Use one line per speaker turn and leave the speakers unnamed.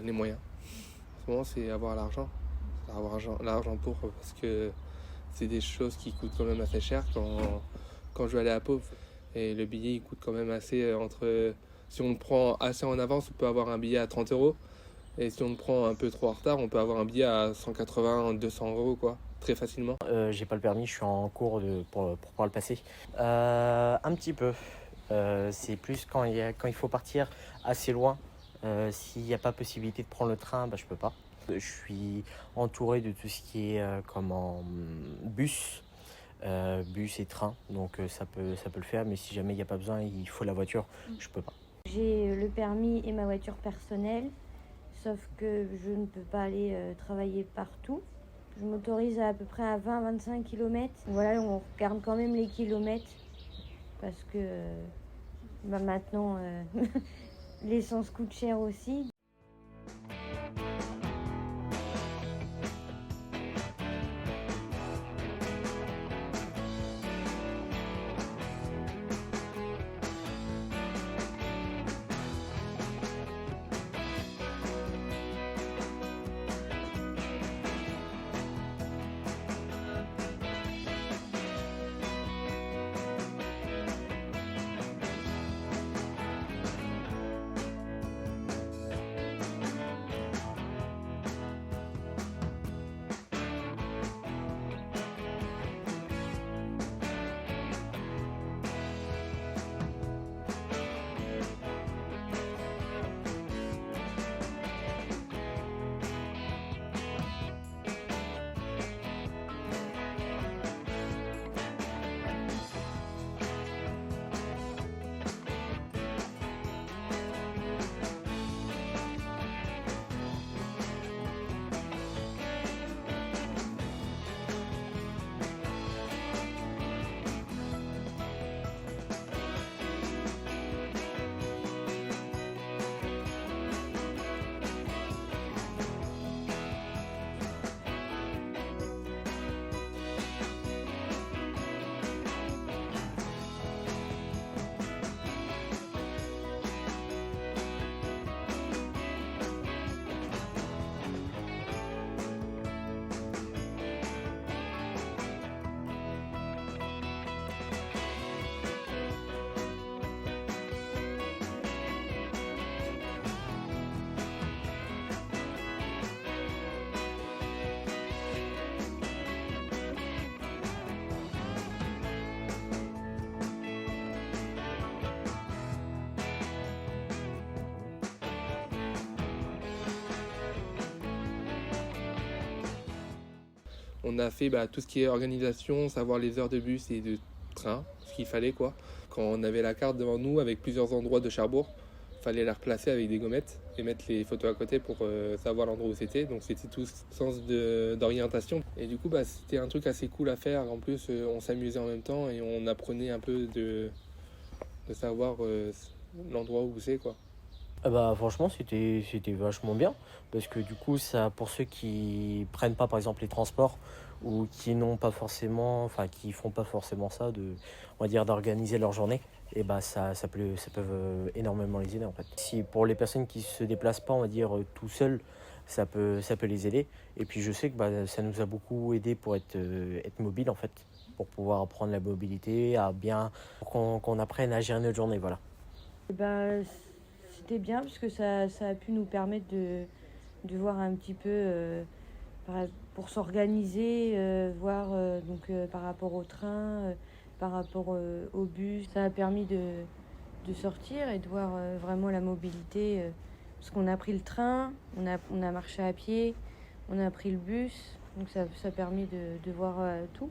les moyens. En ce moment, c'est avoir l'argent. L'argent pour, parce que c'est des choses qui coûtent quand même assez cher quand je vais aller à Pau. Et le billet, il coûte quand même assez si on le prend assez en avance, on peut avoir un billet à 30 euros. Et si on le prend un peu trop en retard, on peut avoir un billet à 180, 200 euros, quoi, très facilement.
J'ai pas le permis, je suis en cours pour pouvoir le passer. Un petit peu. C'est plus quand il faut partir assez loin. S'il n'y a pas possibilité de prendre le train, bah, je peux pas. Je suis entouré de tout ce qui est bus, bus et train, donc ça peut le faire, mais si jamais il n'y a pas besoin, il faut la voiture, je peux pas.
J'ai le permis et ma voiture personnelle, sauf que je ne peux pas aller travailler partout. Je m'autorise à peu près à 20-25 km. Voilà, on regarde quand même les kilomètres parce que maintenant l'essence coûte cher aussi.
On a fait tout ce qui est organisation, savoir les heures de bus et de train, ce qu'il fallait, quoi. Quand on avait la carte devant nous avec plusieurs endroits de Cherbourg, il fallait la replacer avec des gommettes et mettre les photos à côté pour savoir l'endroit où c'était. Donc c'était tout sens d'orientation. Et du coup, c'était un truc assez cool à faire. En plus, on s'amusait en même temps et on apprenait un peu de savoir l'endroit où c'est, quoi.
Franchement, c'était vachement bien parce que du coup, ça, pour ceux qui prennent pas par exemple les transports ou qui n'ont pas forcément, enfin qui font pas forcément ça, on va dire d'organiser leur journée, et ça peut énormément les aider en fait. Si pour les personnes qui se déplacent pas, on va dire tout seul, ça peut les aider. Et puis je sais que ça nous a beaucoup aidé pour être mobile en fait, pour pouvoir apprendre la mobilité, pour qu'on apprenne à gérer notre journée, voilà.
Et c'était bien parce que ça a pu nous permettre de voir un petit peu pour s'organiser, voir par rapport au train, par rapport au bus. Ça a permis de sortir et de voir vraiment la mobilité. Parce qu'on a pris le train, on a marché à pied, on a pris le bus. Donc ça a permis de voir tout.